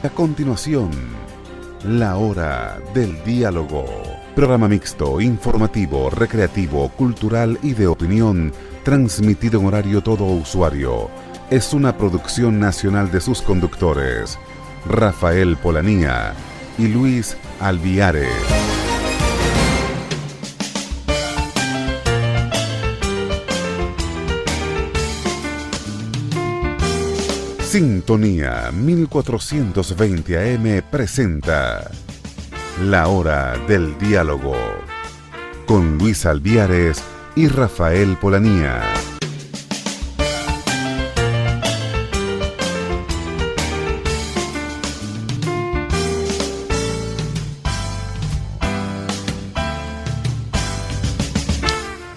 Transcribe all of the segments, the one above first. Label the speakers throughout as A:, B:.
A: A continuación, la hora del diálogo. Programa mixto, informativo, recreativo, cultural y de opinión, transmitido en horario todo usuario. Es una producción nacional de sus conductores, Rafael Polanía y Luis Alviares. Sintonía 1420 AM presenta La Hora del Diálogo con Luis Alviares y Rafael Polanía.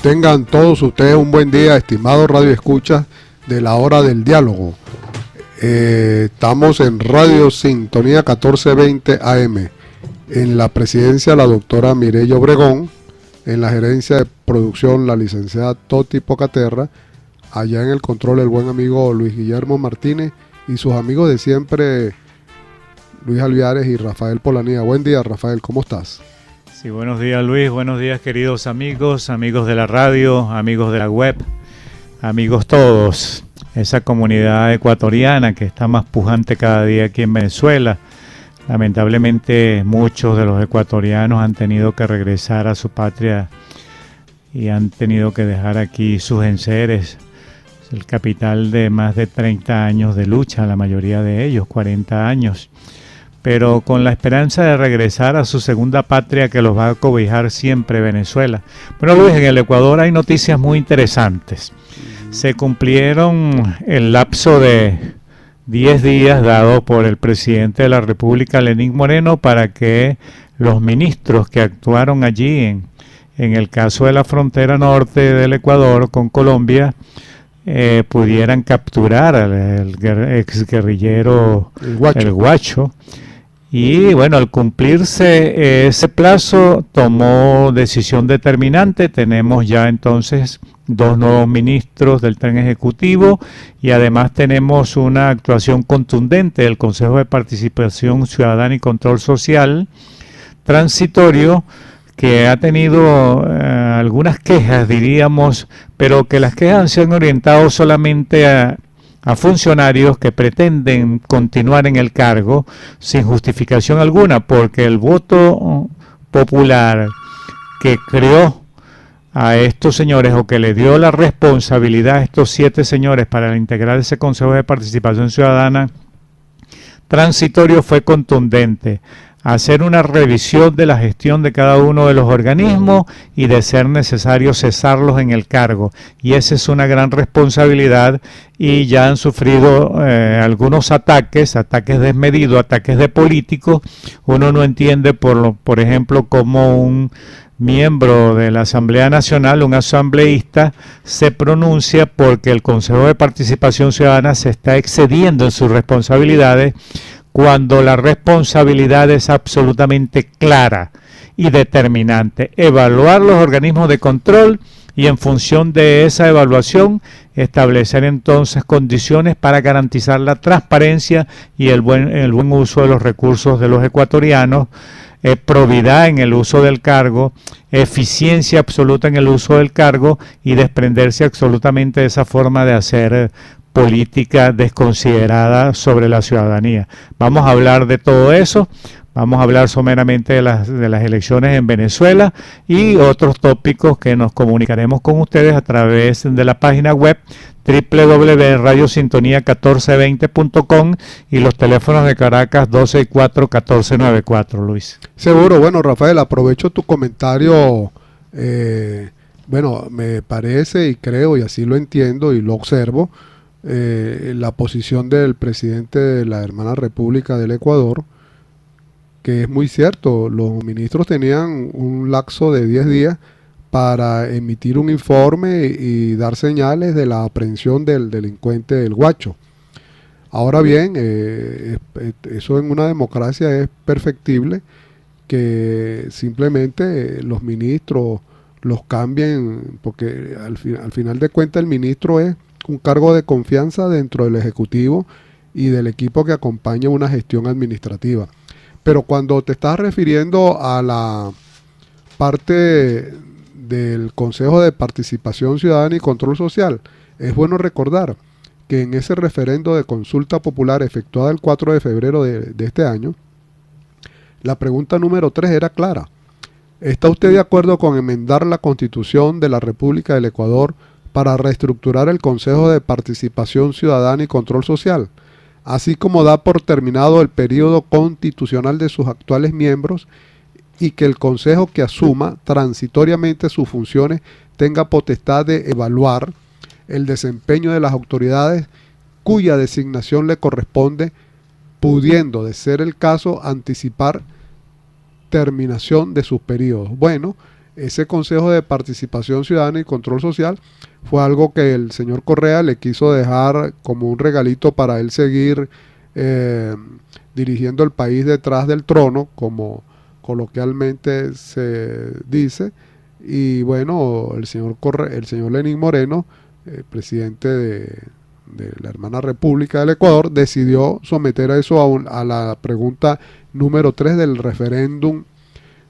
B: Tengan todos ustedes un buen día, estimados radioescuchas de La Hora del Diálogo. Estamos en Radio Sintonía 1420 AM. En la presidencia la doctora Mireya Obregón, en la gerencia de producción la licenciada Toti Pocaterra, allá en el control el buen amigo Luis Guillermo Martínez y sus amigos de siempre Luis Alviares y Rafael Polanía. Buen día, Rafael, ¿cómo estás?
C: Sí, buenos días, Luis, buenos días, queridos amigos, amigos de la radio, amigos de la web, amigos todos, esa comunidad ecuatoriana que está más pujante cada día aquí en Venezuela. Lamentablemente muchos de los ecuatorianos han tenido que regresar a su patria y han tenido que dejar aquí sus enseres, el capital de más de 30 años de lucha, la mayoría de ellos, 40 años, pero con la esperanza de regresar a su segunda patria que los va a cobijar siempre, Venezuela. Bueno, Luis, en el Ecuador hay noticias muy interesantes. Se cumplieron el lapso de 10 días dado por el presidente de la República, Lenín Moreno, para que los ministros que actuaron allí en el caso de la frontera norte del Ecuador con Colombia pudieran capturar al exguerrillero el Guacho. Y bueno, al cumplirse ese plazo tomó decisión determinante. Tenemos ya entonces 2 nuevos ministros del tren ejecutivo y además tenemos una actuación contundente del Consejo de Participación Ciudadana y Control Social transitorio, que ha tenido algunas quejas, diríamos, pero que las quejas se han orientado solamente a funcionarios que pretenden continuar en el cargo sin justificación alguna, porque el voto popular que creó a estos señores o que le dio la responsabilidad a estos 7 señores para integrar ese Consejo de Participación Ciudadana transitorio fue contundente: hacer una revisión de la gestión de cada uno de los organismos y, de ser necesario, cesarlos en el cargo. Y esa es una gran responsabilidad, y ya han sufrido algunos ataques desmedidos, ataques de políticos. Uno no entiende, por ejemplo, cómo un miembro de la Asamblea Nacional, un asambleísta, se pronuncia porque el Consejo de Participación Ciudadana se está excediendo en sus responsabilidades, cuando la responsabilidad es absolutamente clara y determinante: evaluar los organismos de control y, en función de esa evaluación, establecer entonces condiciones para garantizar la transparencia y el buen uso de los recursos de los ecuatorianos, probidad en el uso del cargo, eficiencia absoluta en el uso del cargo, y desprenderse absolutamente de esa forma de hacer política desconsiderada sobre la ciudadanía. Vamos a hablar de todo eso, vamos a hablar someramente de las elecciones en Venezuela y otros tópicos que nos comunicaremos con ustedes a través de la página web www.radiosintonía1420.com y los teléfonos de Caracas 264-1494, Luis.
B: Seguro. Bueno, Rafael, aprovecho tu comentario. Bueno, me parece y creo, y así lo entiendo y lo observo, la posición del presidente de la hermana República del Ecuador, que es muy cierto. Los ministros tenían un lapso de 10 días para emitir un informe y dar señales de la aprehensión del delincuente del Guacho. Ahora bien, eso en una democracia es perfectible, que simplemente los ministros los cambien, porque al final de cuentas el ministro es un cargo de confianza dentro del Ejecutivo y del equipo que acompaña una gestión administrativa. Pero cuando te estás refiriendo a la parte del Consejo de Participación Ciudadana y Control Social, es bueno recordar que en ese referendo de consulta popular efectuada el 4 de febrero de este año, la pregunta número 3 era clara. ¿Está usted de acuerdo con enmendar la Constitución de la República del Ecuador para reestructurar el Consejo de Participación Ciudadana y Control Social, así como da por terminado el periodo constitucional de sus actuales miembros y que el Consejo que asuma transitoriamente sus funciones tenga potestad de evaluar el desempeño de las autoridades cuya designación le corresponde, pudiendo, de ser el caso, anticipar terminación de sus periodos? Bueno, ese Consejo de Participación Ciudadana y Control Social fue algo que el señor Correa le quiso dejar como un regalito para él seguir dirigiendo el país detrás del trono, como coloquialmente se dice. Y bueno, el señor Lenín Moreno, presidente de la hermana República del Ecuador, decidió someter a eso a la pregunta número 3 del referéndum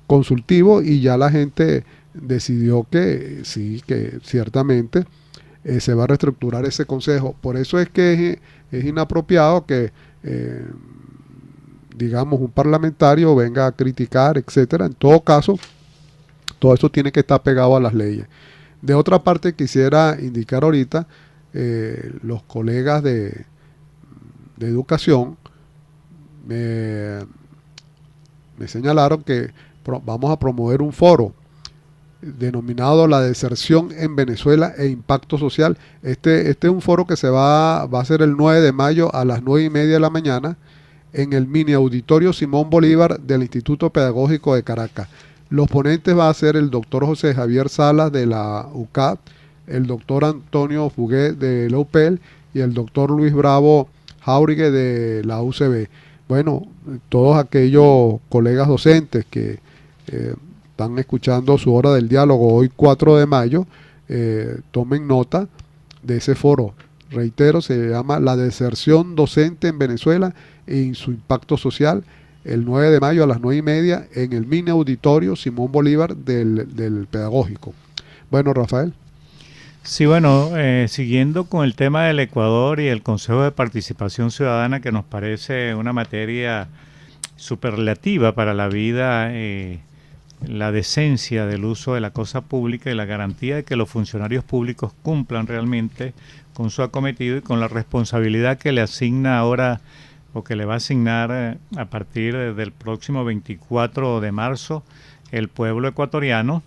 B: consultivo, y ya la gente decidió que sí, que ciertamente se va a reestructurar ese consejo. Por eso es que es inapropiado que digamos un parlamentario venga a criticar, etcétera. En todo caso, todo eso tiene que estar pegado a las leyes. De otra parte, quisiera indicar ahorita, los colegas de educación me señalaron que vamos a promover un foro denominado La Deserción en Venezuela e Impacto Social. Este es un foro que va a ser el 9 de mayo a las 9:30 de la mañana en el mini auditorio Simón Bolívar del Instituto Pedagógico de Caracas. Los ponentes va a ser el doctor José Javier Salas de la UCAD, el doctor Antonio Fugué de la UPEL y el doctor Luis Bravo Jáurigue de la UCB. Bueno, todos aquellos colegas docentes que están escuchando su hora del diálogo hoy 4 de mayo, tomen nota de ese foro. Reitero, se llama La Deserción Docente en Venezuela y su Impacto Social, el 9 de mayo a las 9:30 en el mini auditorio Simón Bolívar del Pedagógico. Bueno, Rafael.
C: Sí, bueno, siguiendo con el tema del Ecuador y el Consejo de Participación Ciudadana, que nos parece una materia superlativa para la vida, la decencia del uso de la cosa pública y la garantía de que los funcionarios públicos cumplan realmente con su acometido y con la responsabilidad que le asigna ahora o que le va a asignar a partir del próximo 24 de marzo el pueblo ecuatoriano.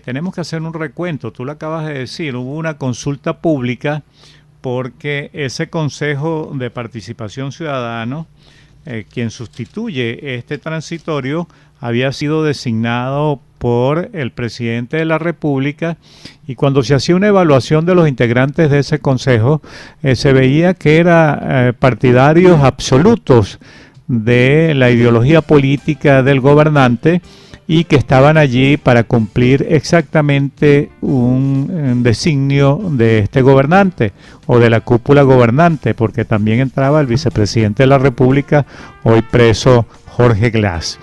C: Tenemos que hacer un recuento, tú lo acabas de decir, hubo una consulta pública porque ese Consejo de Participación Ciudadana, quien sustituye este transitorio, había sido designado por el presidente de la República, y cuando se hacía una evaluación de los integrantes de ese consejo, se veía que eran partidarios absolutos de la ideología política del gobernante y que estaban allí para cumplir exactamente un designio de este gobernante o de la cúpula gobernante, porque también entraba el vicepresidente de la República, hoy preso, Jorge Glass.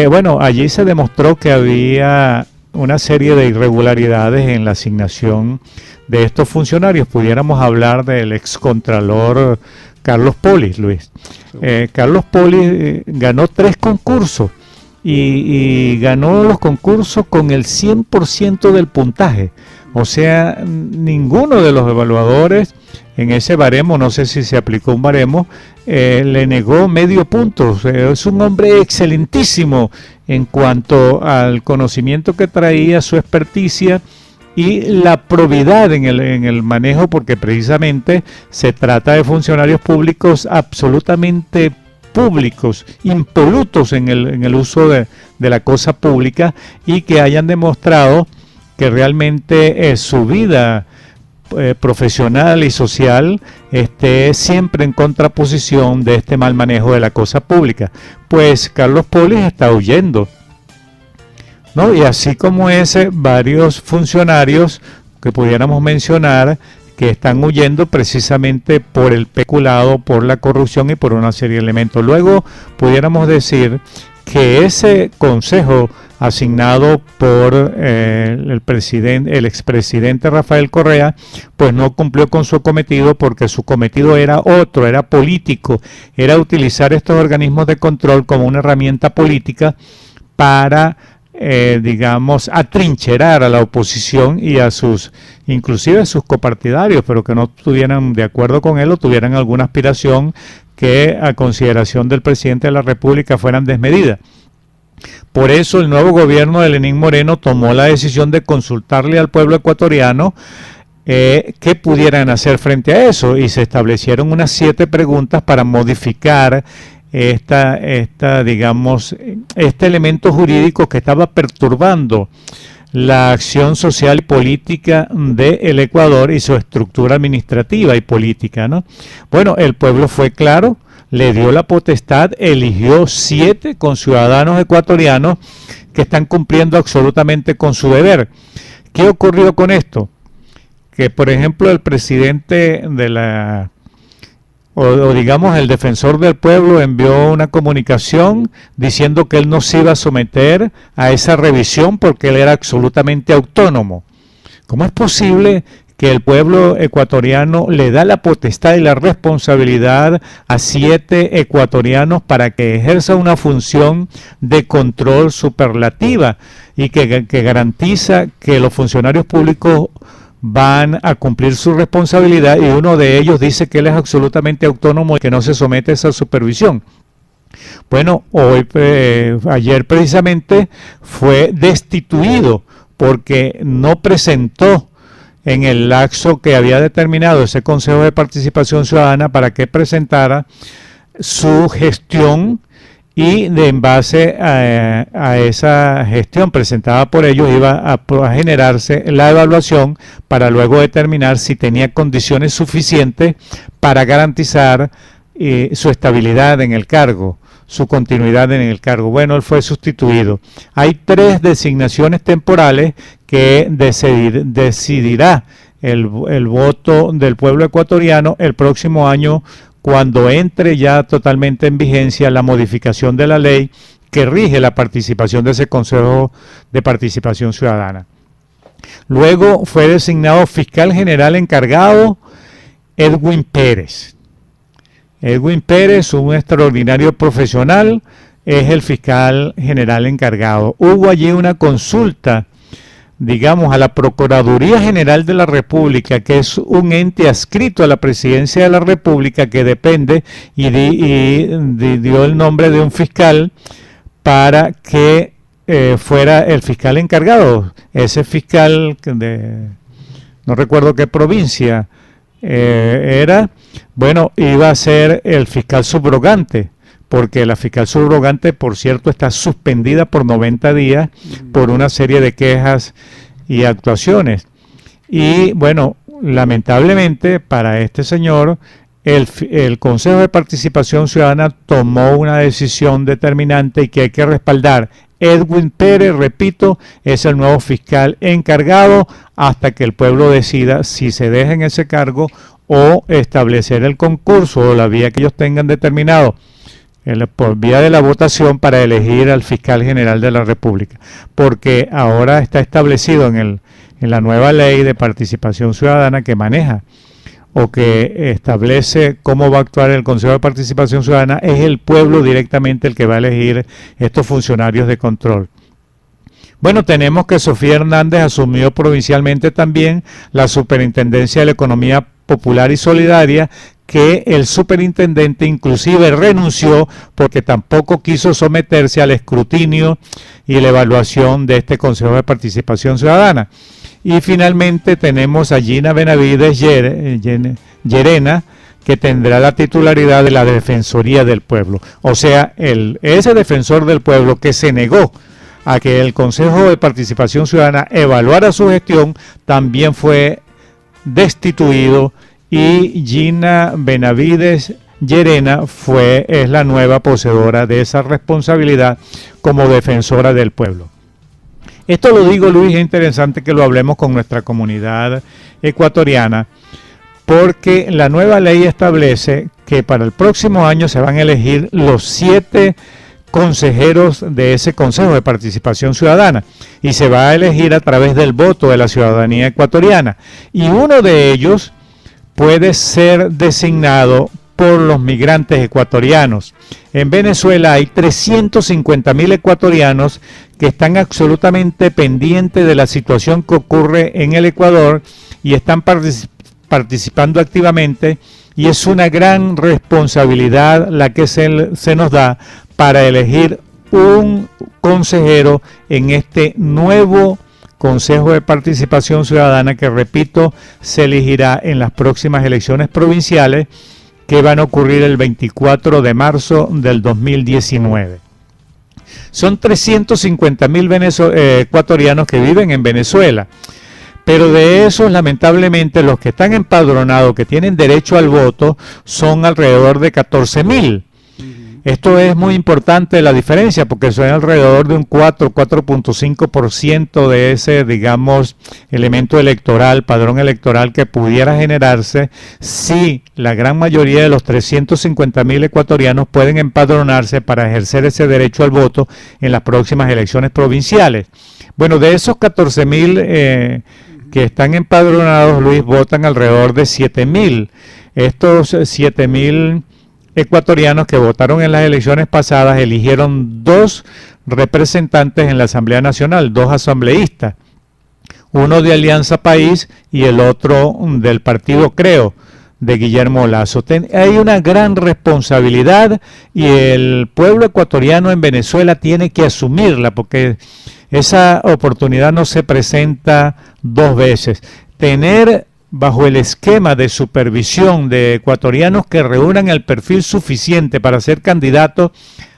C: Bueno, allí se demostró que había una serie de irregularidades en la asignación de estos funcionarios. Pudiéramos hablar del excontralor Carlos Polis, Luis. Carlos Polis ganó 3 concursos y ganó los concursos con el 100% del puntaje. O sea, ninguno de los evaluadores en ese baremo, no sé si se aplicó un baremo, le negó medio punto. O sea, es un hombre excelentísimo en cuanto al conocimiento que traía, su experticia y la probidad en el manejo, porque precisamente se trata de funcionarios públicos absolutamente públicos, impolutos en el uso de la cosa pública, y que hayan demostrado que realmente su vida profesional y social esté siempre en contraposición de este mal manejo de la cosa pública. Pues Carlos Polis está huyendo, ¿no? Y así como ese, varios funcionarios que pudiéramos mencionar que están huyendo precisamente por el peculado, por la corrupción y por una serie de elementos. Luego pudiéramos decir que ese consejo asignado por el expresidente Rafael Correa, pues no cumplió con su cometido, porque su cometido era otro, era político, era utilizar estos organismos de control como una herramienta política para digamos, atrincherar a la oposición y a inclusive a sus copartidarios, pero que no estuvieran de acuerdo con él o tuvieran alguna aspiración que a consideración del presidente de la República fueran desmedidas. Por eso el nuevo gobierno de Lenín Moreno tomó la decisión de consultarle al pueblo ecuatoriano qué pudieran hacer frente a eso, y se establecieron unas 7 preguntas para modificar digamos, este elemento jurídico que estaba perturbando la acción social y política del Ecuador y su estructura administrativa y política, ¿no? Bueno, el pueblo fue claro, le dio la potestad, eligió 7 conciudadanos ecuatorianos que están cumpliendo absolutamente con su deber. ¿Qué ocurrió con esto? Que, por ejemplo, el presidente de o digamos el defensor del pueblo envió una comunicación diciendo que él no se iba a someter a esa revisión porque él era absolutamente autónomo. ¿Cómo es posible que el pueblo ecuatoriano le da la potestad y la responsabilidad a 7 ecuatorianos para que ejerza una función de control superlativa y que garantiza que los funcionarios públicos van a cumplir su responsabilidad, y uno de ellos dice que él es absolutamente autónomo y que no se somete a esa supervisión? Bueno, ayer precisamente fue destituido porque no presentó en el lapso que había determinado ese Consejo de Participación Ciudadana para que presentara su gestión, y en base a esa gestión presentada por ellos iba a generarse la evaluación para luego determinar si tenía condiciones suficientes para garantizar su estabilidad en el cargo, su continuidad en el cargo. Bueno, él fue sustituido. Hay 3 designaciones temporales que decidirá el voto del pueblo ecuatoriano el próximo año, cuando entre ya totalmente en vigencia la modificación de la ley que rige la participación de ese Consejo de Participación Ciudadana. Luego fue designado fiscal general encargado Edwin Pérez. Edwin Pérez, un extraordinario profesional, es el fiscal general encargado. Hubo allí una consulta, digamos, a la Procuraduría General de la República, que es un ente adscrito a la Presidencia de la República, que depende y dio el nombre de un fiscal para que fuera el fiscal encargado. Ese fiscal, no recuerdo qué provincia era, bueno, iba a ser el fiscal subrogante, porque la fiscal subrogante, por cierto, está suspendida por 90 días por una serie de quejas y actuaciones. Y bueno, lamentablemente para este señor, el Consejo de Participación Ciudadana tomó una decisión determinante y que hay que respaldar. Edwin Pérez, repito, es el nuevo fiscal encargado hasta que el pueblo decida si se deja en ese cargo o establecer el concurso o la vía que ellos tengan determinado por vía de la votación para elegir al fiscal general de la República, porque ahora está establecido en la nueva ley de participación ciudadana que maneja o que establece cómo va a actuar el Consejo de Participación Ciudadana, es el pueblo directamente el que va a elegir estos funcionarios de control. Bueno, tenemos que Sofía Hernández asumió provincialmente también la Superintendencia de la Economía Popular y Solidaria, que el superintendente inclusive renunció porque tampoco quiso someterse al escrutinio y la evaluación de este Consejo de Participación Ciudadana. Y finalmente tenemos a Gina Benavides Llerena, que tendrá la titularidad de la Defensoría del Pueblo. O sea, ese defensor del pueblo que se negó a que el Consejo de Participación Ciudadana evaluara su gestión, también fue destituido, y Gina Benavides Llerena es la nueva poseedora de esa responsabilidad como defensora del pueblo. Esto lo digo, Luis, es interesante que lo hablemos con nuestra comunidad ecuatoriana, porque la nueva ley establece que para el próximo año se van a elegir los 7 consejeros de ese Consejo de Participación Ciudadana y se va a elegir a través del voto de la ciudadanía ecuatoriana, y uno de ellos puede ser designado por los migrantes ecuatorianos. En Venezuela hay 350.000 ecuatorianos que están absolutamente pendientes de la situación que ocurre en el Ecuador y están participando activamente, y es una gran responsabilidad la que se nos da para elegir un consejero en este nuevo Consejo de Participación Ciudadana que, repito, se elegirá en las próximas elecciones provinciales que van a ocurrir el 24 de marzo del 2019. Son 350.000 ecuatorianos que viven en Venezuela, pero de esos, lamentablemente, los que están empadronados, que tienen derecho al voto, son alrededor de 14.000. Esto es muy importante, la diferencia, porque son alrededor de un 4.5% de ese, digamos, elemento electoral, padrón electoral que pudiera generarse si la gran mayoría de los 350.000 ecuatorianos pueden empadronarse para ejercer ese derecho al voto en las próximas elecciones provinciales. Bueno, de esos 14.000 que están empadronados, Luis, votan alrededor de 7.000. Estos 7.000 ecuatorianos que votaron en las elecciones pasadas eligieron 2 representantes en la Asamblea Nacional, 2 asambleístas, uno de Alianza País y el otro del partido Creo, de Guillermo Lasso. Hay una gran responsabilidad y el pueblo ecuatoriano en Venezuela tiene que asumirla, porque esa oportunidad no se presenta 2 veces. Tener bajo el esquema de supervisión de ecuatorianos que reúnan el perfil suficiente para ser candidatos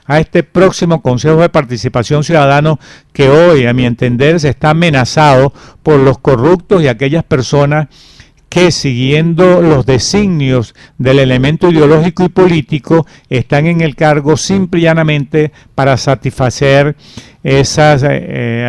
C: a este próximo Consejo de Participación Ciudadana, que hoy, a mi entender, se está amenazado por los corruptos y aquellas personas que, siguiendo los designios del elemento ideológico y político, están en el cargo simple y llanamente para satisfacer esas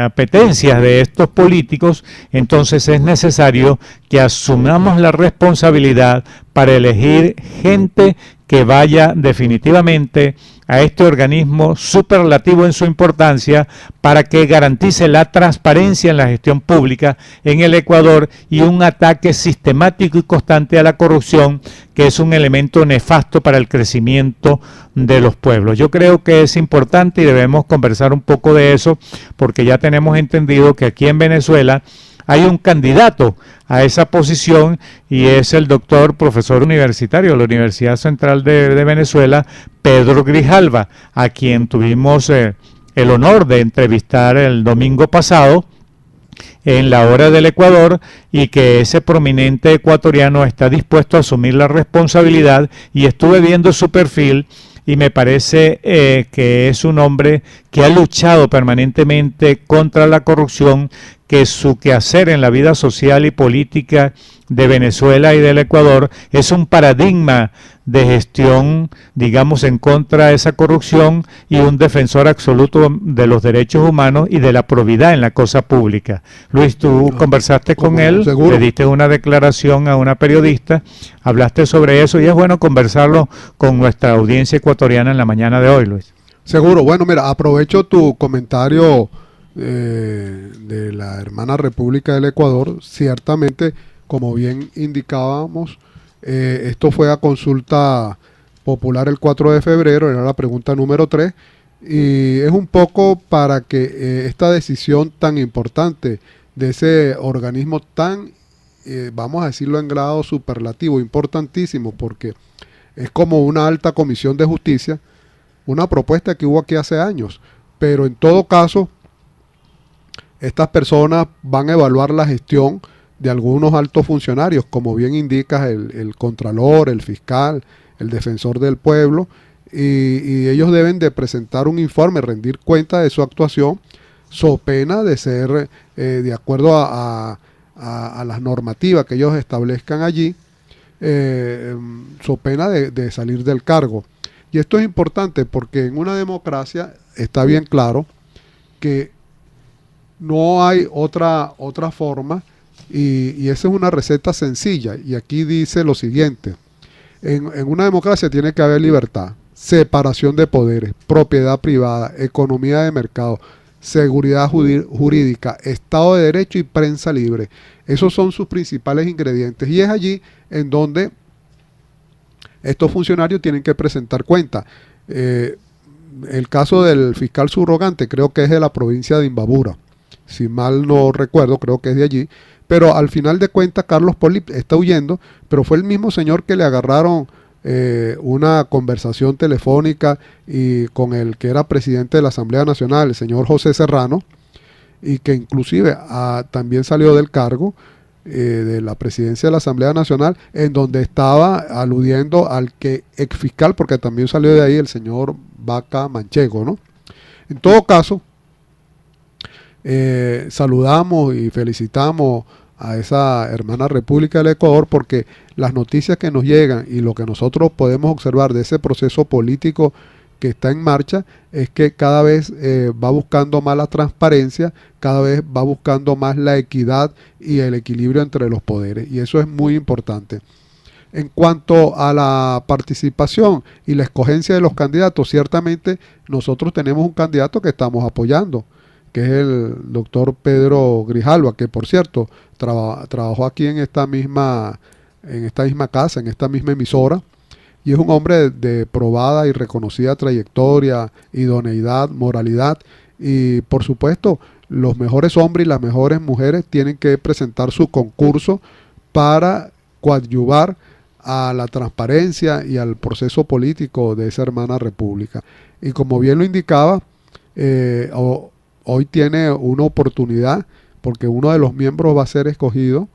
C: apetencias de estos políticos. Entonces es necesario que asumamos la responsabilidad para elegir gente que vaya definitivamente a este organismo superlativo en su importancia, para que garantice la transparencia en la gestión pública en el Ecuador y un ataque sistemático y constante a la corrupción, que es un elemento nefasto para el crecimiento de los pueblos. Yo creo que es importante y debemos conversar un poco de eso, porque ya tenemos entendido que aquí en Venezuela hay un candidato a esa posición y es el doctor, profesor universitario de la Universidad Central de Venezuela, Pedro Grijalva, a quien tuvimos el honor de entrevistar el domingo pasado en La Hora del Ecuador, y que ese prominente ecuatoriano está dispuesto a asumir la responsabilidad, y estuve viendo su perfil y me parece que es un hombre que ha luchado permanentemente contra la corrupción, que su quehacer en la vida social y política de Venezuela y del Ecuador es un paradigma de gestión, digamos, en contra de esa corrupción, y un defensor absoluto de los derechos humanos y de la probidad en la cosa pública. Luis, tú conversaste con él, le diste una declaración a una periodista, hablaste sobre eso, y es bueno conversarlo con nuestra audiencia ecuatoriana en la mañana de hoy, Luis.
B: Seguro. Bueno, mira, aprovecho tu comentario de la hermana República del Ecuador. Ciertamente, como bien indicábamos, esto fue a consulta popular el 4 de febrero, era la pregunta número 3, y es un poco para que esta decisión tan importante de ese organismo tan, vamos a decirlo en grado superlativo, importantísimo, porque es como una alta comisión de justicia, una propuesta que hubo aquí hace años, pero en todo caso, estas personas van a evaluar la gestión de algunos altos funcionarios, como bien indicas, el contralor, el fiscal, el defensor del pueblo, y ellos deben de presentar un informe, rendir cuenta de su actuación, so pena de ser, de acuerdo a las normativas que ellos establezcan allí, so pena de salir del cargo. Y esto es importante porque en una democracia está bien claro que no hay otra forma Y esa es una receta sencilla. Y aquí dice lo siguiente. En una democracia tiene que haber libertad, separación de poderes, propiedad privada, economía de mercado, seguridad jurídica, Estado de Derecho y prensa libre. Esos son sus principales ingredientes. Y es allí en donde estos funcionarios tienen que presentar cuentas. El caso del fiscal subrogante creo que es de la provincia de Imbabura. Si mal no recuerdo, creo que es de allí. Pero al final de cuentas, Carlos Polip está huyendo, pero fue el mismo señor que le agarraron una conversación telefónica y con el que era presidente de la Asamblea Nacional, el señor José Serrano, y que inclusive también salió del cargo de la presidencia de la Asamblea Nacional, en donde estaba aludiendo al que ex fiscal, porque también salió de ahí el señor Vaca Manchego, ¿no? En todo caso, saludamos y felicitamos a esa hermana República del Ecuador, porque las noticias que nos llegan y lo que nosotros podemos observar de ese proceso político que está en marcha es que cada vez va buscando más la transparencia, cada vez va buscando más la equidad y el equilibrio entre los poderes, y eso es muy importante. En cuanto a la participación y la escogencia de los candidatos, ciertamente nosotros tenemos un candidato que estamos apoyando, que es el doctor Pedro Grijalva, que por cierto trabajó aquí en esta misma casa, en esta misma emisora, y es un hombre de probada y reconocida trayectoria, idoneidad, moralidad, y por supuesto los mejores hombres y las mejores mujeres tienen que presentar su concurso para coadyuvar a la transparencia y al proceso político de esa hermana república. Y como bien lo indicaba, hoy tiene una oportunidad, porque uno de los miembros va a ser escogido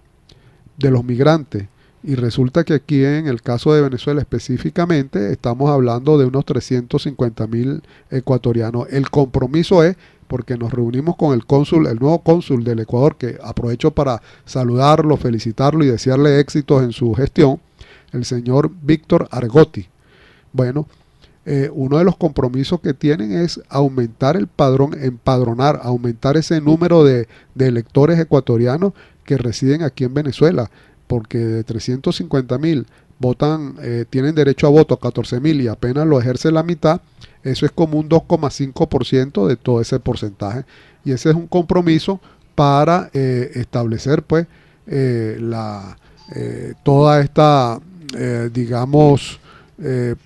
B: de los migrantes. Y resulta que aquí en el caso de Venezuela específicamente estamos hablando de unos 350.000 ecuatorianos. El compromiso es, porque nos reunimos con el nuevo cónsul del Ecuador, que aprovecho para saludarlo, felicitarlo y desearle éxitos en su gestión, el señor Víctor Argotti. Bueno, uno de los compromisos que tienen es aumentar el padrón, empadronar, aumentar ese número de electores ecuatorianos que residen aquí en Venezuela, porque de 350.000 votan, tienen derecho a voto a 14.000 y apenas lo ejerce la mitad. Eso es como un 2,5% de todo ese porcentaje, y ese es un compromiso para establecer pues toda esta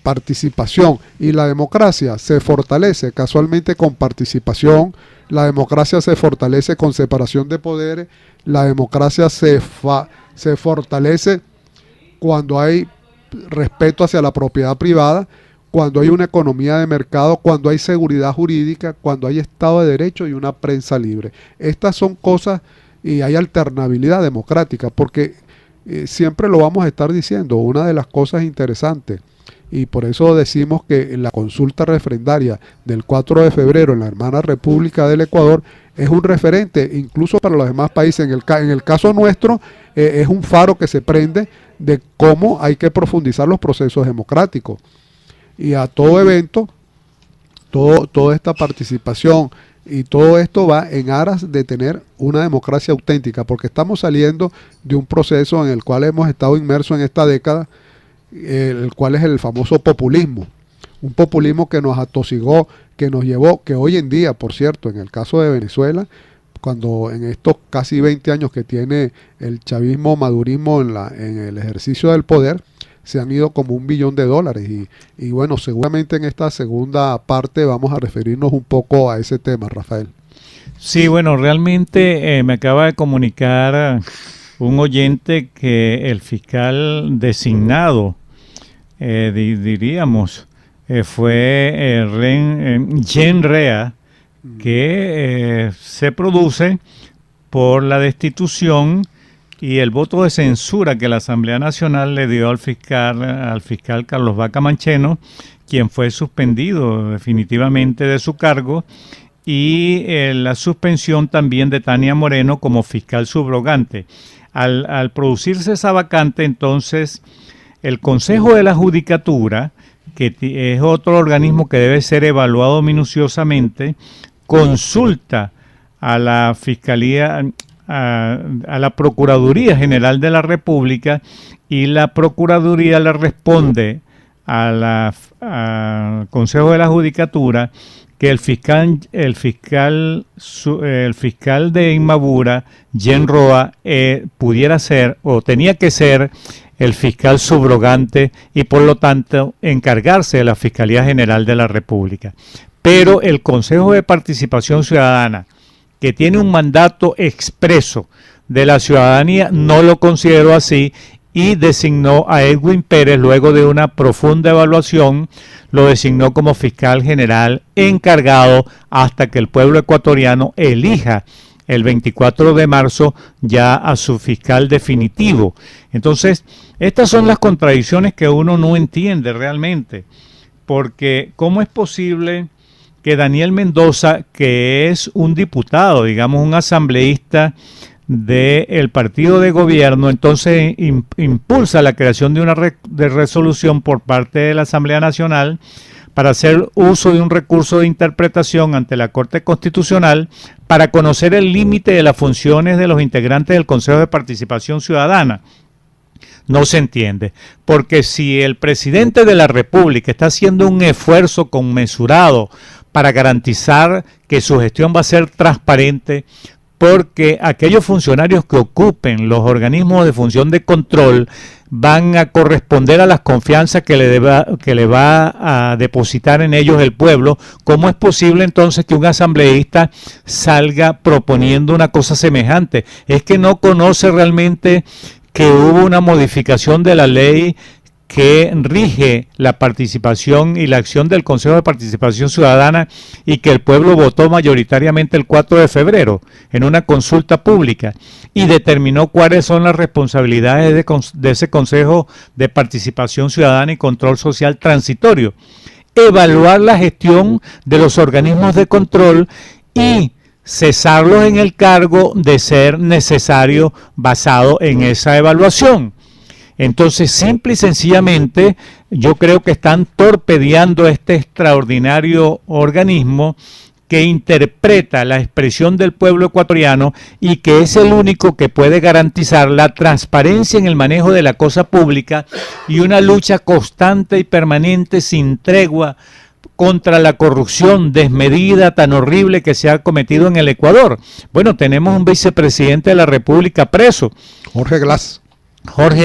B: participación. Y la democracia se fortalece casualmente con participación, la democracia se fortalece con separación de poderes, la democracia se fortalece cuando hay respeto hacia la propiedad privada, cuando hay una economía de mercado, cuando hay seguridad jurídica, cuando hay Estado de Derecho y una prensa libre. Estas son cosas, y hay alternabilidad democrática, porque siempre lo vamos a estar diciendo, una de las cosas interesantes, y por eso decimos que la consulta referendaria del 4 de febrero en la hermana República del Ecuador es un referente incluso para los demás países. En el caso nuestro es un faro que se prende de cómo hay que profundizar los procesos democráticos. Y a todo evento, toda esta participación y todo esto va en aras de tener una democracia auténtica, porque estamos saliendo de un proceso en el cual hemos estado inmersos en esta década, el cual es el famoso populismo, un populismo que nos atosigó, que nos llevó, que hoy en día, por cierto, en el caso de Venezuela, cuando en estos casi 20 años que tiene el chavismo, madurismo en el ejercicio del poder, se han ido como $1 billón, y bueno, seguramente en esta segunda parte vamos a referirnos un poco a ese tema, Rafael.
C: Sí, bueno, realmente me acaba de comunicar un oyente que el fiscal designado, diríamos, fue Jen Rea, que se produce por la destitución y el voto de censura que la Asamblea Nacional le dio al fiscal Carlos Vaca Mancheno, quien fue suspendido definitivamente de su cargo, y la suspensión también de Tania Moreno como fiscal subrogante. Al producirse esa vacante, entonces, el Consejo de la Judicatura, que es otro organismo que debe ser evaluado minuciosamente, consulta a la Fiscalía, a la Procuraduría General de la República, y la Procuraduría le responde al Consejo de la Judicatura que el fiscal de Inmabura, Jen Roa, pudiera ser o tenía que ser el fiscal subrogante y por lo tanto encargarse de la Fiscalía General de la República. Pero el Consejo de Participación Ciudadana, que tiene un mandato expreso de la ciudadanía, no lo consideró así y designó a Edwin Pérez, luego de una profunda evaluación, lo designó como fiscal general encargado hasta que el pueblo ecuatoriano elija el 24 de marzo ya a su fiscal definitivo. Entonces, estas son las contradicciones que uno no entiende realmente, porque ¿cómo es posible que Daniel Mendoza, que es un diputado, digamos un asambleísta del partido de gobierno, entonces impulsa la creación de una resolución por parte de la Asamblea Nacional para hacer uso de un recurso de interpretación ante la Corte Constitucional para conocer el límite de las funciones de los integrantes del Consejo de Participación Ciudadana? No se entiende, porque si el presidente de la República está haciendo un esfuerzo conmensurado para garantizar que su gestión va a ser transparente, porque aquellos funcionarios que ocupen los organismos de función de control van a corresponder a las confianzas que le va a depositar en ellos el pueblo, ¿cómo es posible entonces que un asambleísta salga proponiendo una cosa semejante? Es que no conoce realmente que hubo una modificación de la ley que rige la participación y la acción del Consejo de Participación Ciudadana y que el pueblo votó mayoritariamente el 4 de febrero en una consulta pública y determinó cuáles son las responsabilidades de ese Consejo de Participación Ciudadana y Control Social Transitorio. Evaluar la gestión de los organismos de control y cesarlos en el cargo de ser necesario basado en esa evaluación. Entonces, simple y sencillamente, yo creo que están torpedeando este extraordinario organismo que interpreta la expresión del pueblo ecuatoriano y que es el único que puede garantizar la transparencia en el manejo de la cosa pública y una lucha constante y permanente sin tregua contra la corrupción desmedida tan horrible que se ha cometido en el Ecuador. Bueno, tenemos un vicepresidente de la República preso, Jorge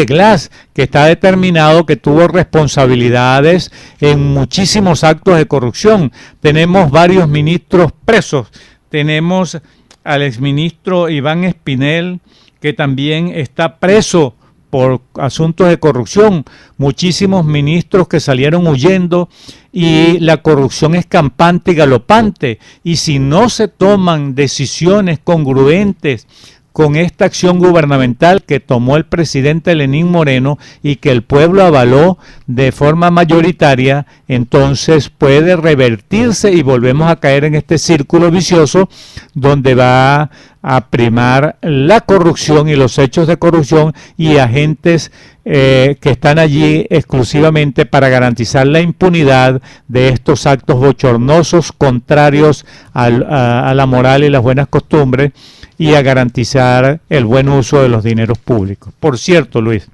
C: Glass, que está determinado que tuvo responsabilidades en muchísimos actos de corrupción. Tenemos varios ministros presos. Tenemos al exministro Iván Espinel, que también está preso por asuntos de corrupción. Muchísimos ministros que salieron huyendo y la corrupción es campante y galopante. Y si no se toman decisiones congruentes con esta acción gubernamental que tomó el presidente Lenín Moreno y que el pueblo avaló de forma mayoritaria, entonces puede revertirse y volvemos a caer en este círculo vicioso donde va a primar la corrupción y los hechos de corrupción y agentes que están allí exclusivamente para garantizar la impunidad de estos actos bochornosos contrarios a la moral y las buenas costumbres y a garantizar el buen uso de los dineros públicos. Por cierto, Luis,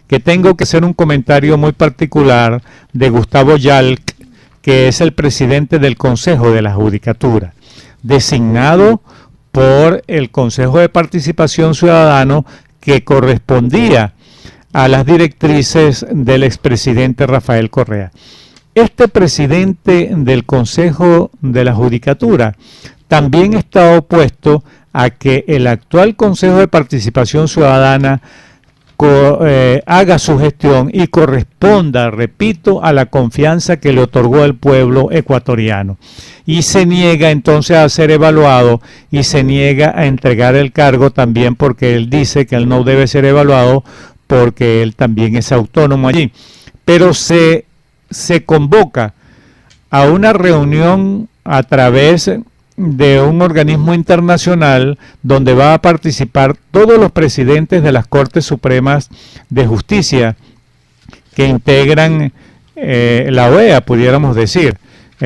C: que tengo que hacer un comentario muy particular de Gustavo Yalc, que es el presidente del Consejo de la Judicatura, designado por el Consejo de Participación Ciudadano que correspondía a las directrices del expresidente Rafael Correa. Este presidente del Consejo de la Judicatura también está opuesto a que el actual Consejo de Participación Ciudadana haga su gestión y corresponda, repito, a la confianza que le otorgó el pueblo ecuatoriano. Y se niega entonces a ser evaluado y se niega a entregar el cargo también porque él dice que él no debe ser evaluado porque él también es autónomo allí. Pero se convoca a una reunión a través de un organismo internacional donde va a participar todos los presidentes de las Cortes Supremas de Justicia que integran la OEA, pudiéramos decir.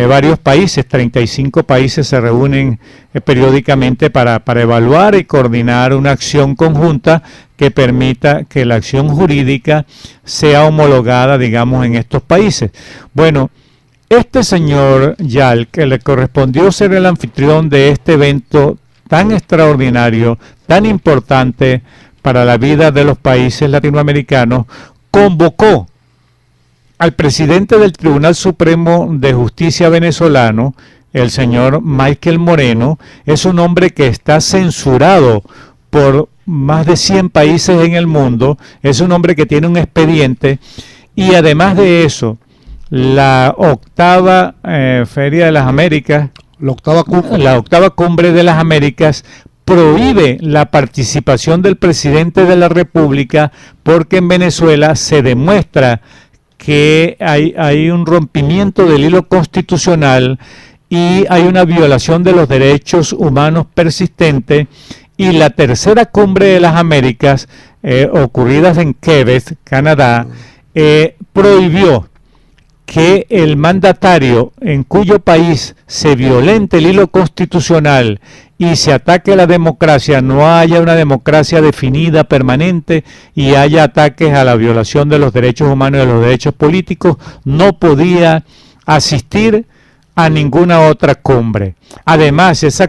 C: varios países, 35 países se reúnen periódicamente para evaluar y coordinar una acción conjunta que permita que la acción jurídica sea homologada, digamos, en estos países. Bueno, este señor Yal, que le correspondió ser el anfitrión de este evento tan extraordinario, tan importante para la vida de los países latinoamericanos, convocó al presidente del Tribunal Supremo de Justicia venezolano, el señor Michael Moreno. Es un hombre que está censurado por más de 100 países en el mundo, es un hombre que tiene un expediente, y además de eso, la octava Feria de las Américas, la octava cumbre de las Américas, prohíbe la participación del presidente de la República porque en Venezuela se demuestra que hay un rompimiento del hilo constitucional y hay una violación de los derechos humanos persistente. Y la tercera cumbre de las Américas, ocurridas en Quebec, Canadá, prohibió que el mandatario en cuyo país se violente el hilo constitucional y se ataque a la democracia, no haya una democracia definida, permanente, y haya ataques a la violación de los derechos humanos y de los derechos políticos, no podía asistir a ninguna otra cumbre. Además, esa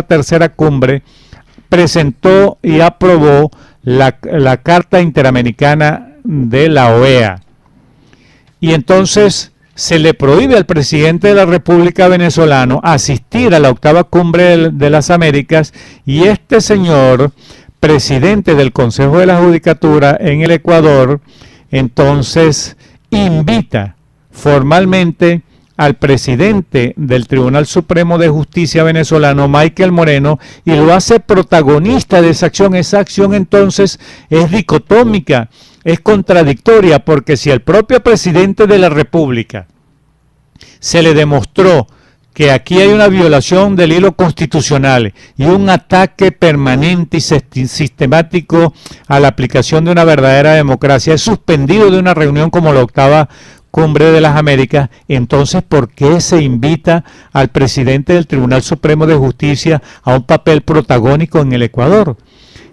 C: tercera cumbre, presentó y aprobó la Carta Interamericana de la OEA. Y entonces se le prohíbe al presidente de la República venezolano asistir a la octava cumbre de las Américas, y este señor, presidente del Consejo de la Judicatura en el Ecuador, entonces invita formalmente al presidente del Tribunal Supremo de Justicia venezolano, Michael Moreno, y lo hace protagonista de esa acción. Esa acción entonces es dicotómica, es contradictoria, porque si al propio presidente de la República se le demostró que aquí hay una violación del hilo constitucional y un ataque permanente y sistemático a la aplicación de una verdadera democracia, es suspendido de una reunión como la octava Cumbre de las Américas, entonces ¿por qué se invita al presidente del Tribunal Supremo de Justicia a un papel protagónico en el Ecuador?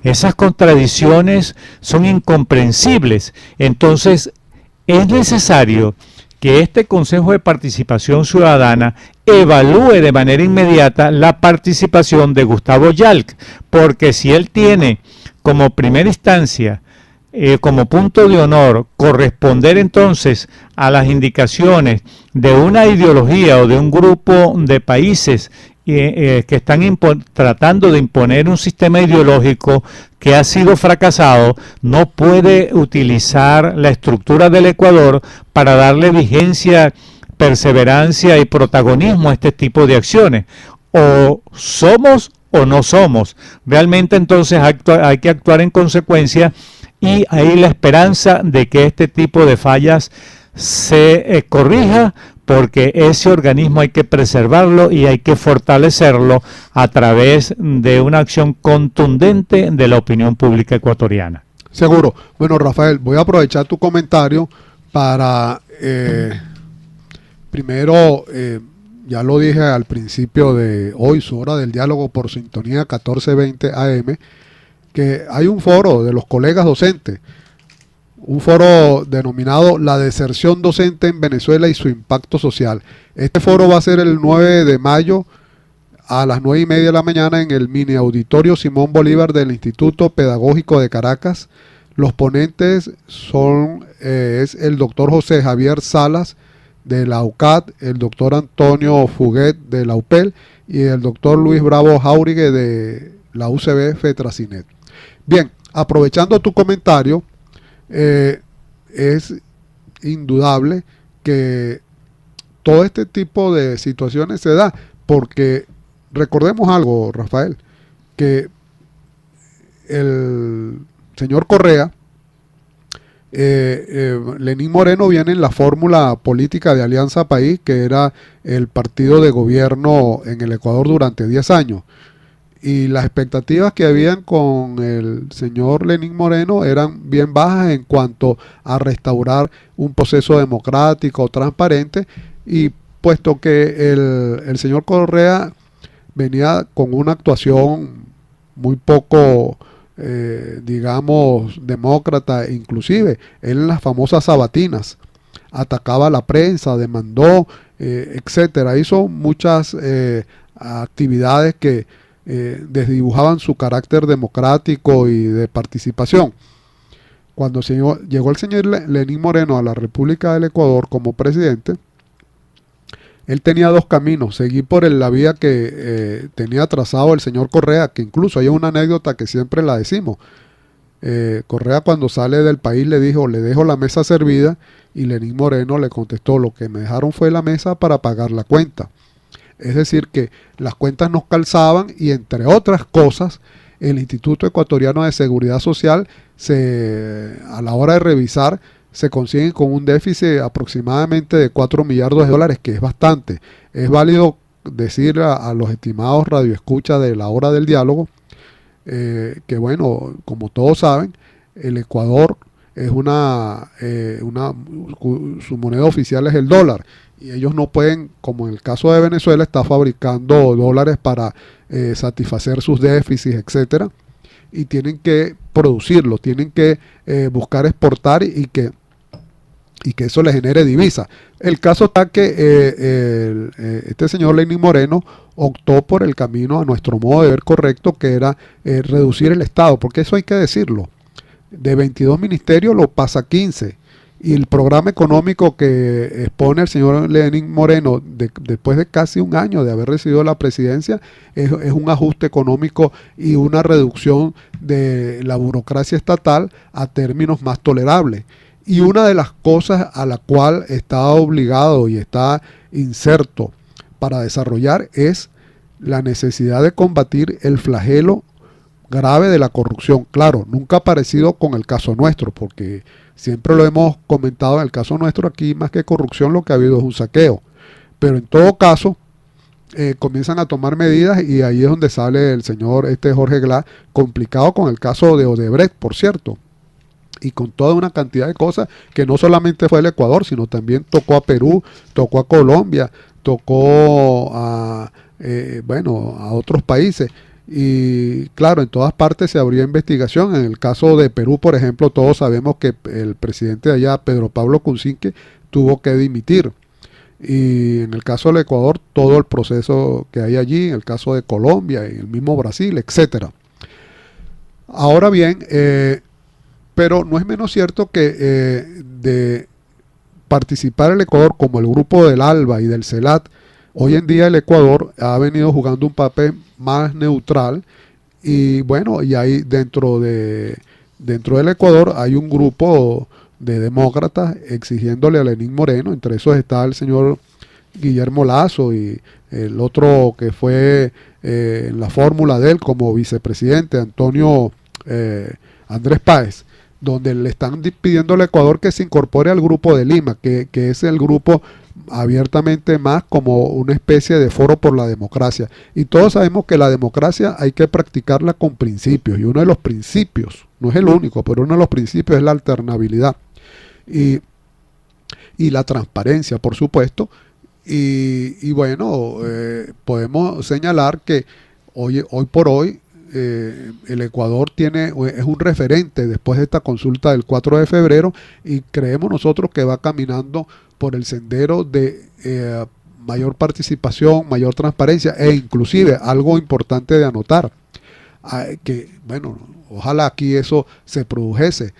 C: Esas contradicciones son incomprensibles. Entonces es necesario que este Consejo de Participación Ciudadana evalúe de manera inmediata la participación de Gustavo Yalc, porque si él tiene como primera instancia, como punto de honor, corresponder entonces a las indicaciones de una ideología o de un grupo de países que están tratando de imponer un sistema ideológico que ha sido fracasado, no puede utilizar la estructura del Ecuador para darle vigencia, perseverancia y protagonismo a este tipo de acciones. O somos o no somos. Realmente entonces hay que actuar en consecuencia, y hay la esperanza de que este tipo de fallas se corrija, porque ese organismo hay que preservarlo y hay que fortalecerlo a través de una acción contundente de la opinión pública ecuatoriana.
B: Seguro. Bueno, Rafael, voy a aprovechar tu comentario para, primero, ya lo dije al principio de hoy, su hora del diálogo por sintonía 1420 AM, que hay un foro de los colegas docentes, un foro denominado La deserción docente en Venezuela y su impacto social. Este foro va a ser el 9 de mayo a las 9:30 de la mañana en el mini auditorio Simón Bolívar del Instituto Pedagógico de Caracas. Los ponentes es el doctor José Javier Salas de la UCAD, el doctor Antonio Fuguet de la UPEL y el doctor Luis Bravo Jauregui de la UCB FETRACINET. Bien, aprovechando tu comentario, es indudable que todo este tipo de situaciones se da porque recordemos algo, Rafael, que el señor Correa, Lenín Moreno viene en la fórmula política de Alianza País, que era el partido de gobierno en el Ecuador durante 10 años. Y las expectativas que habían con el señor Lenín Moreno eran bien bajas en cuanto a restaurar un proceso democrático, transparente, y puesto que el señor Correa venía con una actuación muy poco, digamos, demócrata, inclusive él en las famosas sabatinas atacaba a la prensa, demandó, etcétera, hizo muchas actividades que desdibujaban su carácter democrático y de participación. Cuando llegó el señor Lenín Moreno a la República del Ecuador como presidente, él tenía dos caminos: seguir por la vía que tenía trazado el señor Correa, que incluso hay una anécdota que siempre la decimos. Correa, cuando sale del país, le dijo: le dejo la mesa servida, y Lenín Moreno le contestó: lo que me dejaron fue la mesa para pagar la cuenta. Es decir, que las cuentas nos calzaban, y entre otras cosas, el Instituto Ecuatoriano de Seguridad Social, a la hora de revisar, se consiguen con un déficit aproximadamente de 4 millardos de dólares, que es bastante. Es válido decir a los estimados radioescuchas de la hora del diálogo que, bueno, como todos saben, el Ecuador es su moneda oficial es el dólar, y ellos no pueden, como en el caso de Venezuela, estar fabricando dólares para satisfacer sus déficits, etcétera, y tienen que producirlo, tienen que buscar exportar y que eso le genere divisa. El caso está que este señor Lenín Moreno optó por el camino, a nuestro modo de ver, correcto, que era reducir el Estado, porque eso hay que decirlo. De 22 ministerios lo pasa a 15. Y el programa económico que expone el señor Lenín Moreno después de casi un año de haber recibido la presidencia es un ajuste económico y una reducción de la burocracia estatal a términos más tolerables. Y una de las cosas a la cual está obligado y está inserto para desarrollar es la necesidad de combatir el flagelo grave de la corrupción. Claro, nunca ha parecido con el caso nuestro, porque siempre lo hemos comentado, en el caso nuestro aquí más que corrupción lo que ha habido es un saqueo. Pero en todo caso comienzan a tomar medidas, y ahí es donde sale el señor Jorge Glass, complicado con el caso de Odebrecht, por cierto, y con toda una cantidad de cosas que no solamente fue el Ecuador, sino también tocó a Perú, tocó a Colombia, tocó a otros países. Y claro, en todas partes se abrió investigación. En el caso de Perú, por ejemplo, todos sabemos que el presidente de allá, Pedro Pablo Kuczynski, tuvo que dimitir. Y en el caso del Ecuador, todo el proceso que hay allí, en el caso de Colombia, en el mismo Brasil, etcétera. Ahora bien, pero no es menos cierto que de participar el Ecuador como el grupo del ALBA y del CELAT, hoy en día el Ecuador ha venido jugando un papel más neutral, y bueno, y ahí dentro del Ecuador hay un grupo de demócratas exigiéndole a Lenín Moreno, entre esos está el señor Guillermo Lasso y el otro que fue en la fórmula de él como vicepresidente, Andrés Páez, donde le están pidiendo al Ecuador que se incorpore al grupo de Lima, que es el grupo abiertamente más como una especie de foro por la democracia. Y todos sabemos que la democracia hay que practicarla con principios, y uno de los principios, no es el único, pero uno de los principios es la alternabilidad y la transparencia, por supuesto. Y bueno, podemos señalar que hoy por hoy el Ecuador es un referente después de esta consulta del 4 de febrero, y creemos nosotros que va caminando por el sendero de mayor participación, mayor transparencia, e inclusive algo importante de anotar, que bueno, ojalá aquí eso se produjese.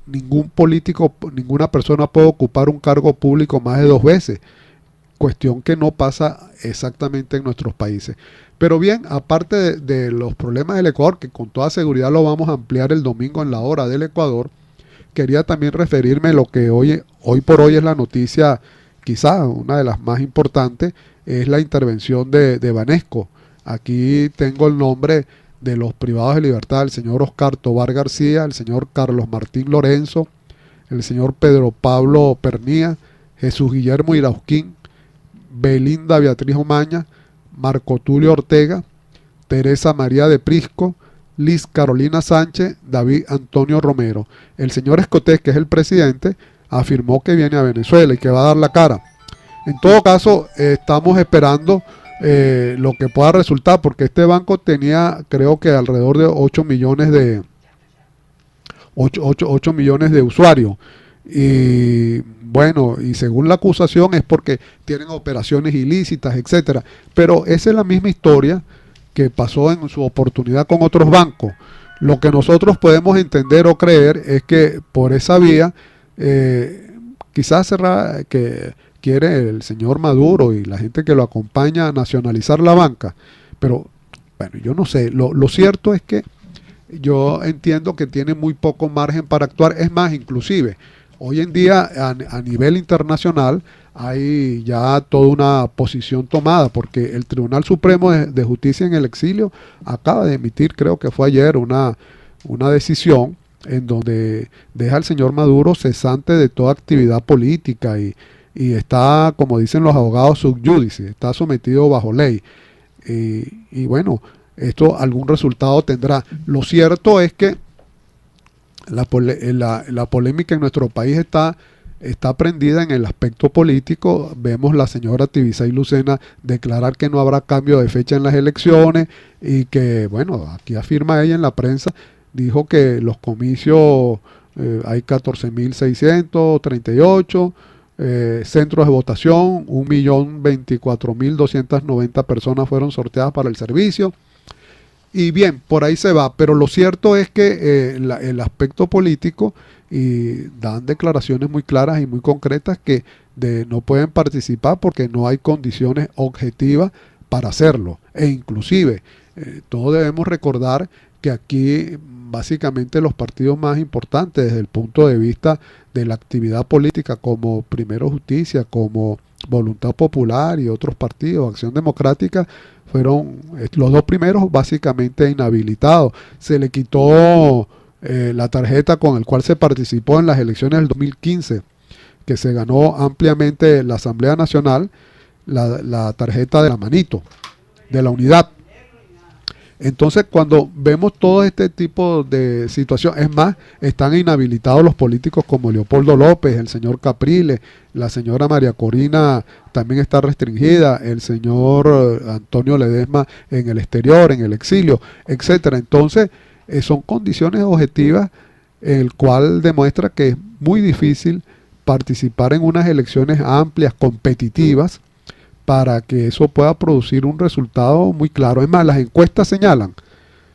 B: Ningún político, ninguna persona puede ocupar un cargo público más de 2 veces, cuestión que no pasa exactamente en nuestros países. Pero bien, aparte de los problemas del Ecuador, que con toda seguridad lo vamos a ampliar el domingo en la hora del Ecuador, quería también referirme a lo que hoy por hoy es la noticia, quizá una de las más importantes, es la intervención de Banesco. Aquí tengo el nombre de los privados de libertad: el señor Oscar Tobar García, el señor Carlos Martín Lorenzo, el señor Pedro Pablo Pernía, Jesús Guillermo Irausquín, Belinda Beatriz Omaña, Marco Tulio Ortega, Teresa María de Prisco, Liz Carolina Sánchez, David Antonio Romero. El señor Escotés, que es el presidente, afirmó que viene a Venezuela y que va a dar la cara. En todo caso, estamos esperando lo que pueda resultar, porque este banco tenía, creo que alrededor de 8 millones de 8 millones de usuarios. Y bueno, y según la acusación es porque tienen operaciones ilícitas, etcétera. Pero esa es la misma historia que pasó en su oportunidad con otros bancos. Lo que nosotros podemos entender o creer es que por esa vía, quizás que quiere el señor Maduro y la gente que lo acompaña a nacionalizar la banca. Pero bueno, yo no sé, lo cierto es que yo entiendo que tiene muy poco margen para actuar. Es más, inclusive, hoy en día a nivel internacional hay ya toda una posición tomada, porque el Tribunal Supremo de Justicia en el exilio acaba de emitir, creo que fue ayer, una decisión en donde deja al señor Maduro cesante de toda actividad política y está, como dicen los abogados, sub judice, está sometido bajo ley. Y bueno, esto algún resultado tendrá. Lo cierto es que la polémica en nuestro país está prendida en el aspecto político. Vemos la señora Tibisay Lucena declarar que no habrá cambio de fecha en las elecciones y que, bueno, aquí afirma ella en la prensa, dijo que los comicios hay 14.638 centros de votación, 1.024.290 personas fueron sorteadas para el servicio. Y bien, por ahí se va, pero lo cierto es que el aspecto político, y dan declaraciones muy claras y muy concretas que no pueden participar porque no hay condiciones objetivas para hacerlo. E inclusive, todos debemos recordar que aquí básicamente los partidos más importantes desde el punto de vista de la actividad política, como Primero Justicia, como Voluntad Popular y otros partidos, Acción Democrática, fueron los dos primeros básicamente inhabilitados. Se le quitó la tarjeta con el cual se participó en las elecciones del 2015, que se ganó ampliamente la Asamblea Nacional, la tarjeta de la manito, de la unidad. Entonces, cuando vemos todo este tipo de situación, es más, están inhabilitados los políticos como Leopoldo López, el señor Capriles, la señora María Corina también está restringida, el señor Antonio Ledesma en el exterior, en el exilio, etcétera. Entonces, son condiciones objetivas en el cual demuestra que es muy difícil participar en unas elecciones amplias, competitivas, para que eso pueda producir un resultado muy claro. Es más, las encuestas señalan,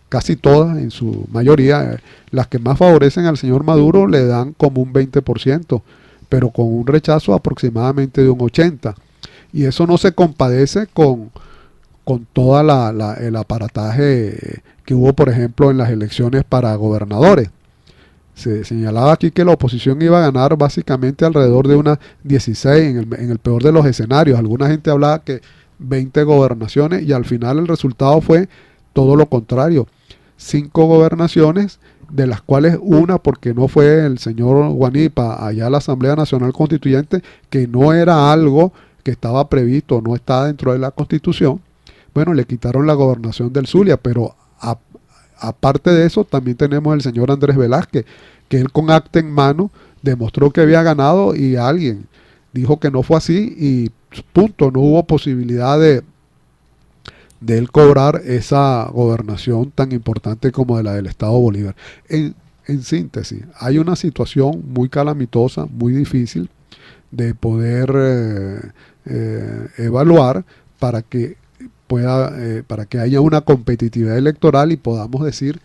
B: casi todas, en su mayoría, las que más favorecen al señor Maduro le dan como un 20%, pero con un rechazo aproximadamente de un 80%. Y eso no se compadece con todo el aparataje que hubo, por ejemplo, en las elecciones para gobernadores. Se señalaba aquí que la oposición iba a ganar básicamente alrededor de unas 16 en el peor de los escenarios. Alguna gente hablaba que 20 gobernaciones y al final el resultado fue todo lo contrario. 5 gobernaciones, de las cuales una porque no fue el señor Guanipa allá a la Asamblea Nacional Constituyente, que no era algo que estaba previsto, no está dentro de la Constitución. Bueno, le quitaron la gobernación del Zulia, pero aparte de eso, también tenemos el señor Andrés Velázquez, que él con acta en mano demostró que había ganado y alguien dijo que no fue así y punto, no hubo posibilidad de él cobrar esa gobernación tan importante como de la del Estado Bolívar. En síntesis, hay una situación muy calamitosa, muy difícil de poder evaluar para que haya una competitividad electoral y podamos decir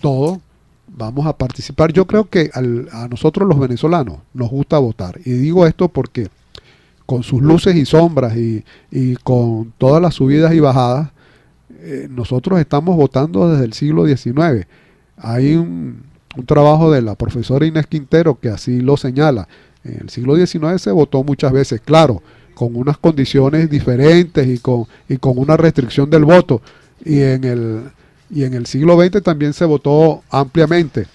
B: todos vamos a participar. Yo creo que a nosotros los venezolanos nos gusta votar, y digo esto porque con sus luces y sombras y con todas las subidas y bajadas, nosotros estamos votando desde el siglo XIX. Hay un trabajo de la profesora Inés Quintero que así lo señala. En el siglo XIX se votó muchas veces, claro, con unas condiciones diferentes y con una restricción del voto. Y en el siglo XX también se votó ampliamente.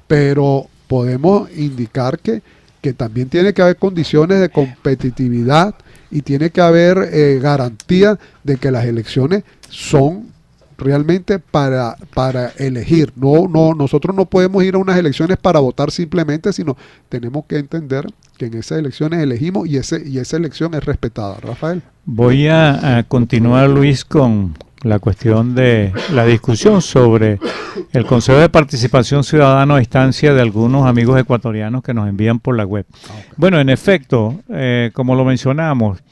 B: Pero podemos indicar que también tiene que haber condiciones de competitividad y tiene que haber garantía de que las elecciones son realmente para elegir. Nosotros no podemos ir a unas elecciones para votar simplemente, sino tenemos que entender que en esas elecciones elegimos y esa elección es respetada. Rafael.
C: Voy a continuar, Luis, con la cuestión de la discusión sobre el Consejo de Participación Ciudadana a instancia de algunos amigos ecuatorianos que nos envían por la web. Bueno, en efecto, como lo mencionamos,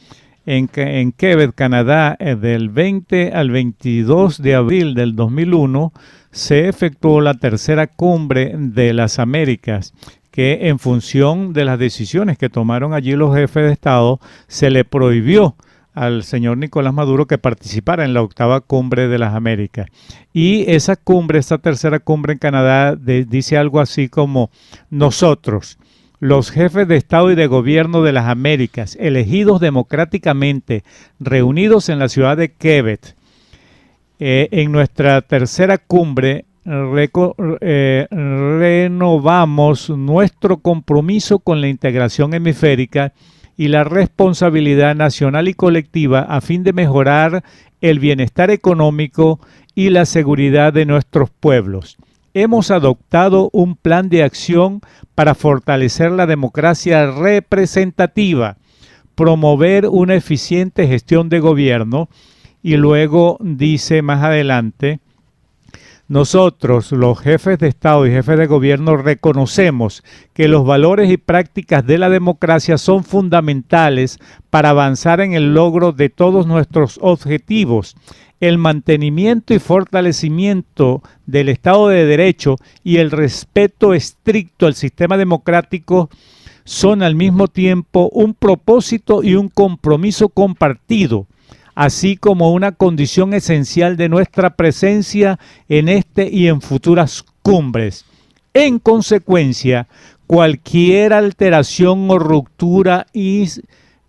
C: en Quebec, Canadá, del 20 al 22 de abril del 2001, se efectuó la tercera cumbre de las Américas, que en función de las decisiones que tomaron allí los jefes de Estado, se le prohibió al señor Nicolás Maduro que participara en la octava cumbre de las Américas. Y esa tercera cumbre en Canadá, dice algo así como: nosotros, los jefes de Estado y de Gobierno de las Américas, elegidos democráticamente, reunidos en la ciudad de Quebec, en nuestra tercera cumbre, renovamos nuestro compromiso con la integración hemisférica y la responsabilidad nacional y colectiva a fin de mejorar el bienestar económico y la seguridad de nuestros pueblos. Hemos adoptado un plan de acción para fortalecer la democracia representativa, promover una eficiente gestión de gobierno, y luego dice más adelante: nosotros, los jefes de Estado y jefes de gobierno, reconocemos que los valores y prácticas de la democracia son fundamentales para avanzar en el logro de todos nuestros objetivos. El mantenimiento y fortalecimiento del Estado de Derecho y el respeto estricto al sistema democrático son al mismo tiempo un propósito y un compromiso compartido, así como una condición esencial de nuestra presencia en este y en futuras cumbres. En consecuencia, cualquier alteración o ruptura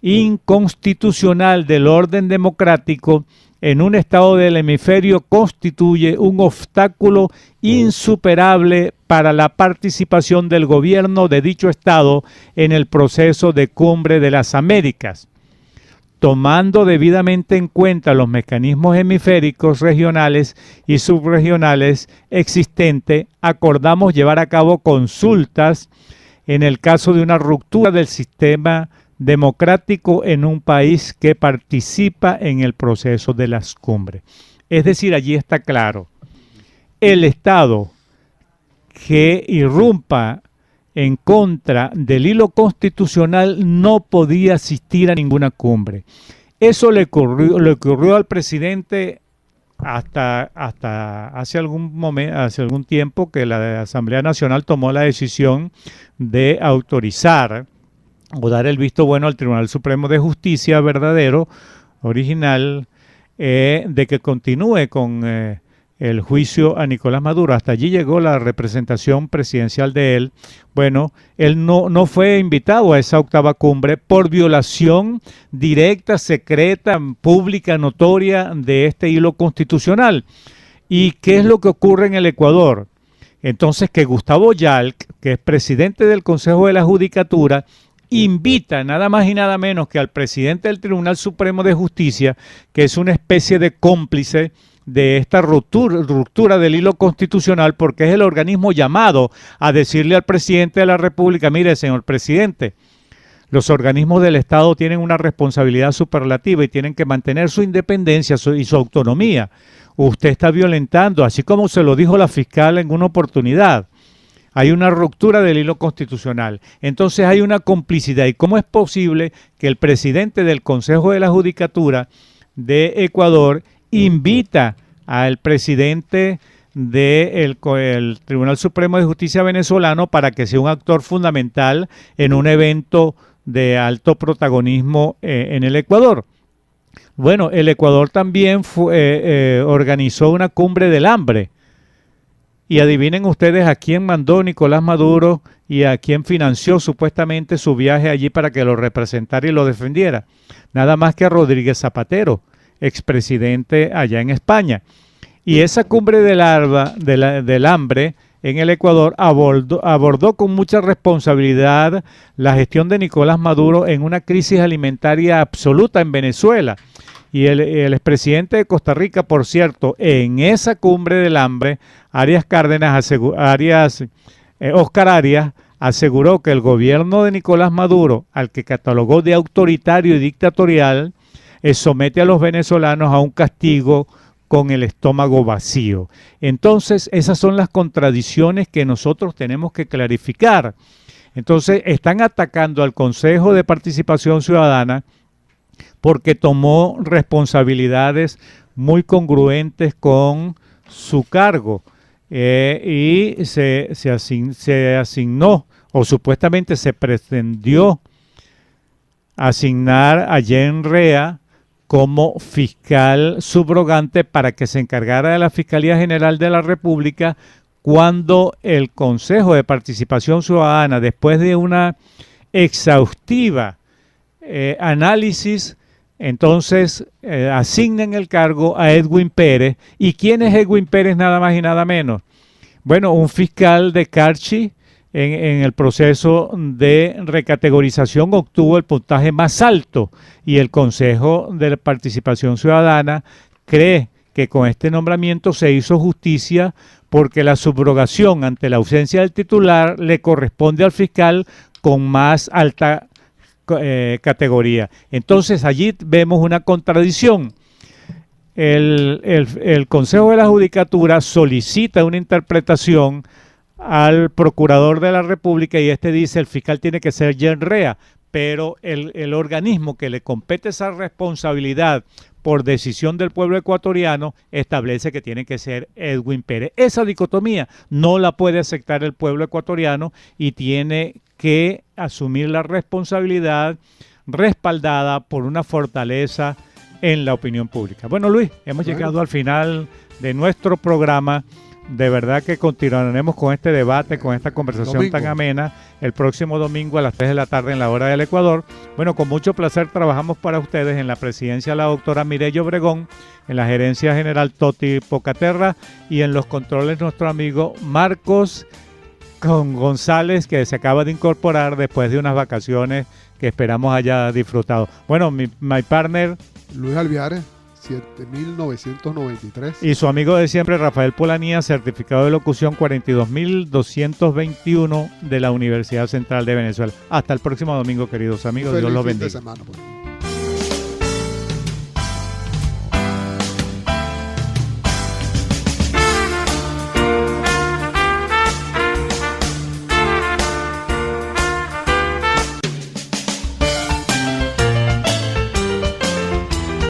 C: inconstitucional del orden democrático en un estado del hemisferio constituye un obstáculo insuperable para la participación del gobierno de dicho estado en el proceso de Cumbre de las Américas. Tomando debidamente en cuenta los mecanismos hemisféricos regionales y subregionales existentes, acordamos llevar a cabo consultas en el caso de una ruptura del sistema democrático en un país que participa en el proceso de las cumbres. Es decir, allí está claro, el Estado que irrumpa en contra del hilo constitucional no podía asistir a ninguna cumbre. Eso le ocurrió al presidente hasta hace algún tiempo, que la Asamblea Nacional tomó la decisión de autorizar o dar el visto bueno al Tribunal Supremo de Justicia verdadero, original, de que continúe con el juicio a Nicolás Maduro. Hasta allí llegó la representación presidencial de él. Bueno, él no fue invitado a esa octava cumbre por violación directa, secreta, pública, notoria de este hilo constitucional. ¿Y qué es lo que ocurre en el Ecuador? Entonces, que Gustavo Yalc, que es presidente del Consejo de la Judicatura, invita nada más y nada menos que al presidente del Tribunal Supremo de Justicia, que es una especie de cómplice de esta ruptura del hilo constitucional, porque es el organismo llamado a decirle al presidente de la República: mire, señor presidente, los organismos del Estado tienen una responsabilidad superlativa y tienen que mantener su independencia y su autonomía. Usted está violentando, así como se lo dijo la fiscal en una oportunidad. Hay una ruptura del hilo constitucional. Entonces hay una complicidad. ¿Y cómo es posible que el presidente del Consejo de la Judicatura de Ecuador invita al presidente del Tribunal Supremo de Justicia venezolano para que sea un actor fundamental en un evento de alto protagonismo en el Ecuador? Bueno, el Ecuador también organizó una cumbre del hambre. Y adivinen ustedes a quién mandó Nicolás Maduro y a quién financió supuestamente su viaje allí para que lo representara y lo defendiera. Nada más que a Rodríguez Zapatero, expresidente allá en España. Y esa cumbre del hambre en el Ecuador abordó con mucha responsabilidad la gestión de Nicolás Maduro en una crisis alimentaria absoluta en Venezuela. Y el expresidente de Costa Rica, por cierto, en esa cumbre del hambre, Oscar Arias aseguró que el gobierno de Nicolás Maduro, al que catalogó de autoritario y dictatorial, somete a los venezolanos a un castigo con el estómago vacío. Entonces, esas son las contradicciones que nosotros tenemos que clarificar. Entonces, están atacando al Consejo de Participación Ciudadana porque tomó responsabilidades muy congruentes con su cargo y se asignó, o supuestamente se pretendió asignar a Jen Rea como fiscal subrogante para que se encargara de la Fiscalía General de la República cuando el Consejo de Participación Ciudadana, después de una exhaustiva análisis, entonces asignan el cargo a Edwin Pérez. ¿Y quién es Edwin Pérez? Nada más y nada menos. Bueno, un fiscal de Carchi en el proceso de recategorización obtuvo el puntaje más alto y el Consejo de Participación Ciudadana cree que con este nombramiento se hizo justicia porque la subrogación ante la ausencia del titular le corresponde al fiscal con más alta categoría. Entonces allí vemos una contradicción. El Consejo de la Judicatura solicita una interpretación al Procurador de la República y este dice el fiscal tiene que ser Jen Rea, pero el organismo que le compete esa responsabilidad por decisión del pueblo ecuatoriano establece que tiene que ser Edwin Pérez. Esa dicotomía no la puede aceptar el pueblo ecuatoriano y tiene que asumir la responsabilidad respaldada por una fortaleza en la opinión pública. Bueno, Luis, hemos llegado al final de nuestro programa. De verdad que continuaremos con este debate, con esta conversación tan amena el próximo domingo a las 3 de la tarde en la hora del Ecuador. Bueno, con mucho placer trabajamos para ustedes en la presidencia la doctora Mireya Obregón, en la gerencia general Toti Pocaterra y en los controles nuestro amigo Marcos González, que se acaba de incorporar después de unas vacaciones que esperamos haya disfrutado. Bueno, my partner
B: Luis Alviares, 7.993.
C: Y su amigo de siempre, Rafael Polanía, certificado de locución 42.221 de la Universidad Central de Venezuela. Hasta el próximo domingo, queridos amigos. Dios los bendiga.